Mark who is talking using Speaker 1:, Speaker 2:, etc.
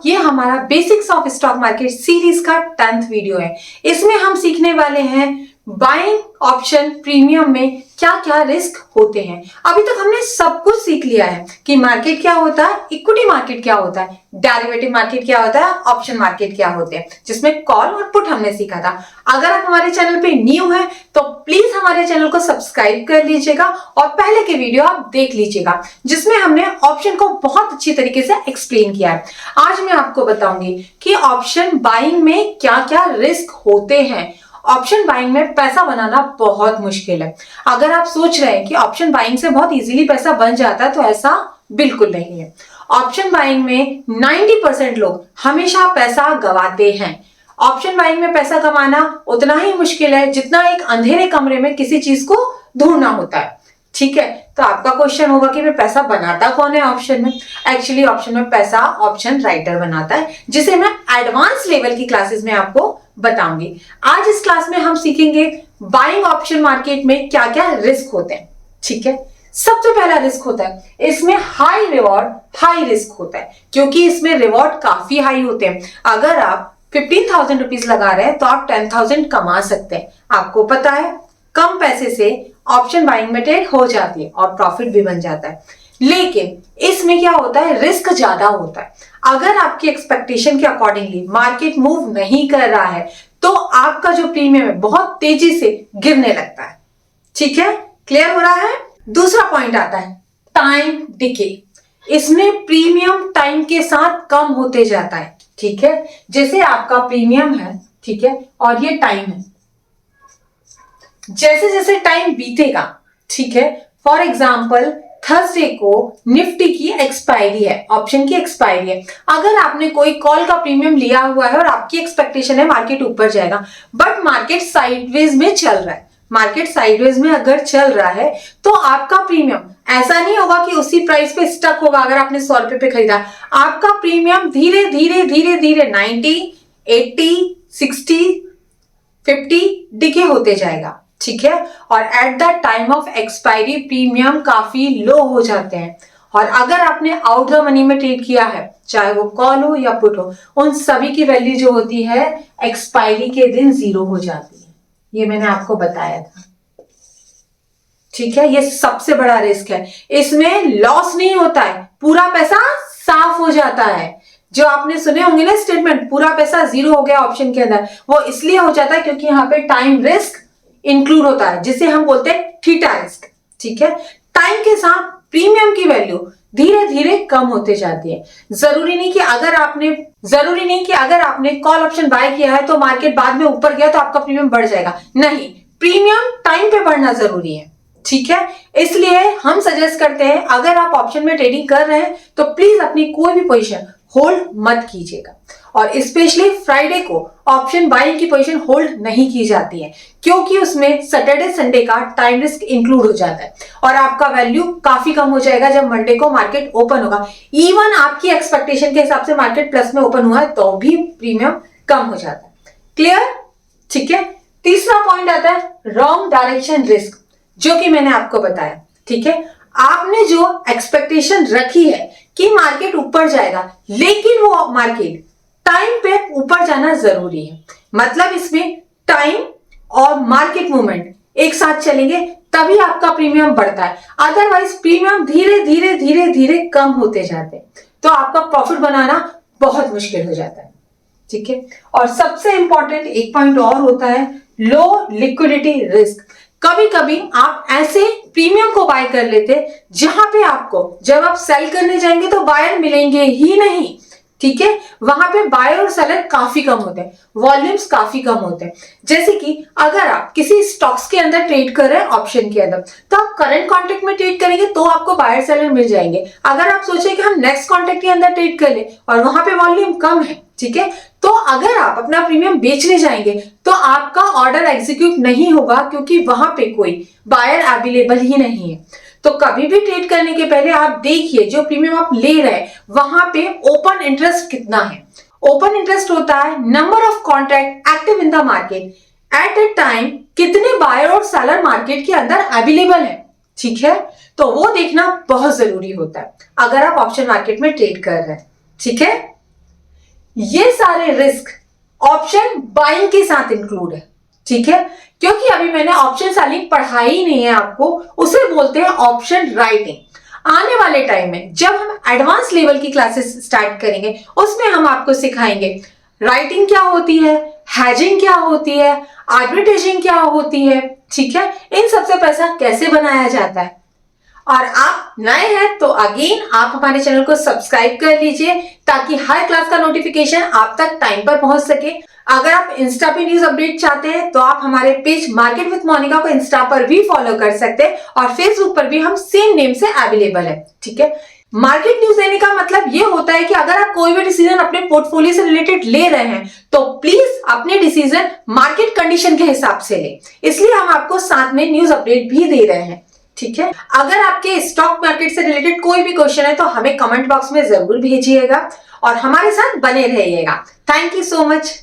Speaker 1: ये हमारा basics of stock market series का 10th वीडियो है। इसमें हम सीखने वाले हैं बाइंग ऑप्शन प्रीमियम में क्या क्या रिस्क होते हैं। अभी तक हमने सब कुछ सीख लिया है कि मार्केट क्या होता है, इक्विटी मार्केट क्या होता है, डेरिवेटिव मार्केट क्या होता है, ऑप्शन मार्केट क्या होते हैं, जिसमें कॉल और पुट हमने सीखा था। अगर आप हमारे चैनल पे न्यू हैं तो प्लीज हमारे चैनल को सब्सक्राइब कर लीजिएगा और पहले के वीडियो आप देख लीजिएगा जिसमें हमने ऑप्शन को बहुत अच्छी तरीके से एक्सप्लेन किया है। आज मैं आपको बताऊंगी कि ऑप्शन बाइंग में क्या क्या रिस्क होते हैं। ऑप्शन बाइंग में पैसा बनाना बहुत मुश्किल है। अगर आप सोच रहे हैं कि ऑप्शन बाइंग से बहुत इजीली पैसा बन जाता है तो ऐसा बिल्कुल नहीं है। ऑप्शन बाइंग में 90% लोग हमेशा पैसा गवाते हैं। ऑप्शन बाइंग में पैसा कमाना उतना ही मुश्किल है जितना एक अंधेरे कमरे में किसी चीज को ढूंढना होता है। ठीक है, तो आपका क्वेश्चन होगा कि मैं पैसा बनाता कौन है ऑप्शन में। एक्चुअली ऑप्शन में पैसा ऑप्शन राइटर बनाता है, जिसे मैं एडवांस लेवल की क्लासेस में आपको बताऊंगी। आज इस क्लास में हम सीखेंगे बाइंग ऑप्शन मार्केट में क्या क्या रिस्क होते हैं। ठीक है, सबसे पहला रिस्क होता है इसमें हाई रिवॉर्ड हाई रिस्क होता है, क्योंकि इसमें रिवॉर्ड काफी हाई होते हैं। अगर आप 15,000 रुपीज लगा रहे हैं तो आप 10,000 कमा सकते हैं। आपको पता है कम पैसे से ऑप्शन बाइंग में ट्रेड हो जाती है और प्रॉफिट भी बन जाता है, लेकिन इसमें क्या होता है, रिस्क ज्यादा होता है। अगर आपकी एक्सपेक्टेशन के अकॉर्डिंगली मार्केट मूव नहीं कर रहा है तो आपका जो प्रीमियम है बहुत तेजी से गिरने लगता है। ठीक है, क्लियर हो रहा है। दूसरा पॉइंट आता है टाइम डिके। इसमें प्रीमियम टाइम के साथ कम होते जाता है। ठीक है, जैसे आपका प्रीमियम है, ठीक है, और ये टाइम है। जैसे जैसे टाइम बीतेगा, ठीक है, फॉर एग्जाम्पल थर्सडे को निफ्टी की एक्सपायरी है, ऑप्शन की एक्सपायरी है। अगर आपने कोई कॉल का प्रीमियम लिया हुआ है और आपकी एक्सपेक्टेशन है मार्केट ऊपर जाएगा, बट मार्केट साइडवेज में चल रहा है, मार्केट साइडवेज में अगर चल रहा है तो आपका प्रीमियम ऐसा नहीं होगा कि उसी प्राइस पे स्टक होगा। अगर आपने 100 रुपए पे खरीदा, आपका प्रीमियम धीरे धीरे धीरे धीरे 90, 80, 60, 50 डिके होते जाएगा। ठीक है, और at the time of expiry premium काफी लो हो जाते हैं। और अगर आपने आउट द मनी में ट्रेड किया है, चाहे वो कॉल हो या पुट हो, उन सभी की वैल्यू जो होती है एक्सपायरी के दिन 0 हो जाती है। ये मैंने आपको बताया था। ठीक है, ये सबसे बड़ा रिस्क है। इसमें लॉस नहीं होता है, पूरा पैसा साफ हो जाता है। जो आपने सुने होंगे ना स्टेटमेंट, पूरा पैसा 0 हो गया ऑप्शन के अंदर, वो इसलिए हो जाता है क्योंकि यहाँ पे टाइम रिस्क इंक्लूड होता है, जिसे हम बोलते हैं थीटा रिस्क। ठीक है, टाइम के साथ प्रीमियम की वैल्यू धीरे धीरे कम होते जाती है। जरूरी नहीं कि अगर आपने कॉल ऑप्शन बाय किया है तो मार्केट बाद में ऊपर गया तो आपका प्रीमियम बढ़ जाएगा। नहीं, प्रीमियम टाइम पे बढ़ना जरूरी है। ठीक है, इसलिए हम सजेस्ट करते हैं अगर आप ऑप्शन में ट्रेडिंग कर रहे हैं तो प्लीज अपनी कोई भी पोजीशन होल्ड मत कीजिएगा। और स्पेशली फ्राइडे को ऑप्शन बाइंग की पोजीशन होल्ड नहीं की जाती है, क्योंकि उसमें सैटरडे संडे का टाइम रिस्क इंक्लूड हो जाता है और आपका वैल्यू काफी कम हो जाएगा जब मंडे को मार्केट ओपन होगा। इवन आपकी एक्सपेक्टेशन के हिसाब से मार्केट प्लस में ओपन हुआ है तो भी प्रीमियम कम हो जाता है। क्लियर? ठीक है, तीसरा पॉइंट आता है रॉन्ग डायरेक्शन रिस्क, जो कि मैंने आपको बताया। ठीक है, आपने जो एक्सपेक्टेशन रखी है कि मार्केट ऊपर जाएगा, लेकिन वो मार्केट टाइम पे ऊपर जाना जरूरी है। मतलब इसमें टाइम और मार्केट मूवमेंट एक साथ चलेंगे तभी आपका प्रीमियम बढ़ता है। अदरवाइज प्रीमियम धीरे धीरे धीरे धीरे कम होते जाते हैं तो आपका प्रॉफिट बनाना बहुत मुश्किल हो जाता है। ठीक है, और सबसे इंपॉर्टेंट एक पॉइंट और होता है लो लिक्विडिटी रिस्क। कभी कभी आप ऐसे प्रीमियम को बाय कर लेते जहां पे आपको जब आप सेल करने जाएंगे तो बायर मिलेंगे ही नहीं। ठीक है, वहां पे बायर और सेलर काफी कम होते हैं, वॉल्यूम्स काफी कम होते हैं। जैसे कि अगर आप किसी स्टॉक्स के अंदर ट्रेड कर रहे हैं ऑप्शन के अंदर, तो आप करंट कॉन्ट्रैक्ट में ट्रेड करेंगे तो आपको बायर सेलर मिल जाएंगे। अगर आप सोचे कि हम नेक्स्ट कॉन्ट्रैक्ट के अंदर ट्रेड कर ले और वहां पे वॉल्यूम कम है, ठीक है, तो अगर आप अपना प्रीमियम बेचने जाएंगे तो आपका ऑर्डर एग्जीक्यूट नहीं होगा, क्योंकि वहां पे कोई बायर अवेलेबल ही नहीं है। तो कभी भी ट्रेड करने के पहले आप देखिए जो प्रीमियम आप ले रहे हैं वहां पे ओपन इंटरेस्ट कितना है। ओपन इंटरेस्ट होता है number of contract active in the market at A time, कितने बायर और सेलर मार्केट के अंदर अवेलेबल है। ठीक है, तो वो देखना बहुत जरूरी होता है अगर आप ऑप्शन मार्केट में ट्रेड कर रहे हैं। ठीक है, ये सारे रिस्क ऑप्शन बाइंग के साथ इंक्लूड है, ठीक है। क्योंकि अभी मैंने ऑप्शन सेलिंग पढ़ाई ही नहीं है आपको, उसे बोलते हैं ऑप्शन राइटिंग। आने वाले टाइम में जब हम एडवांस लेवल की क्लासेस स्टार्ट करेंगे, उसमें हम आपको सिखाएंगे राइटिंग क्या होती है, हैजिंग क्या होती है, आर्बिट्रेजिंग क्या होती है, ठीक है, इन सबसे पैसा कैसे बनाया जाता है। और आप नए हैं तो अगेन आप हमारे चैनल को सब्सक्राइब कर लीजिए ताकि हर क्लास का नोटिफिकेशन आप तक टाइम पर पहुंच सके। अगर आप इंस्टा पे न्यूज अपडेट चाहते हैं तो आप हमारे पेज मार्केट विद मोनिका को इंस्टा पर भी फॉलो कर सकते हैं और फेसबुक पर भी हम सेम नेम से अवेलेबल है, ठीक है। मार्केट न्यूज देने का मतलब ये होता है कि अगर आप कोई भी डिसीजन अपने पोर्टफोलियो से रिलेटेड ले रहे हैं तो प्लीज अपने डिसीजन मार्केट कंडीशन के हिसाब से ले, इसलिए हम आपको साथ में न्यूज अपडेट भी दे रहे हैं, ठीक है। अगर आपके स्टॉक मार्केट से रिलेटेड कोई भी क्वेश्चन है तो हमें कमेंट बॉक्स में जरूर भेजिएगा और हमारे साथ बने रहिएगा। Thank you so much.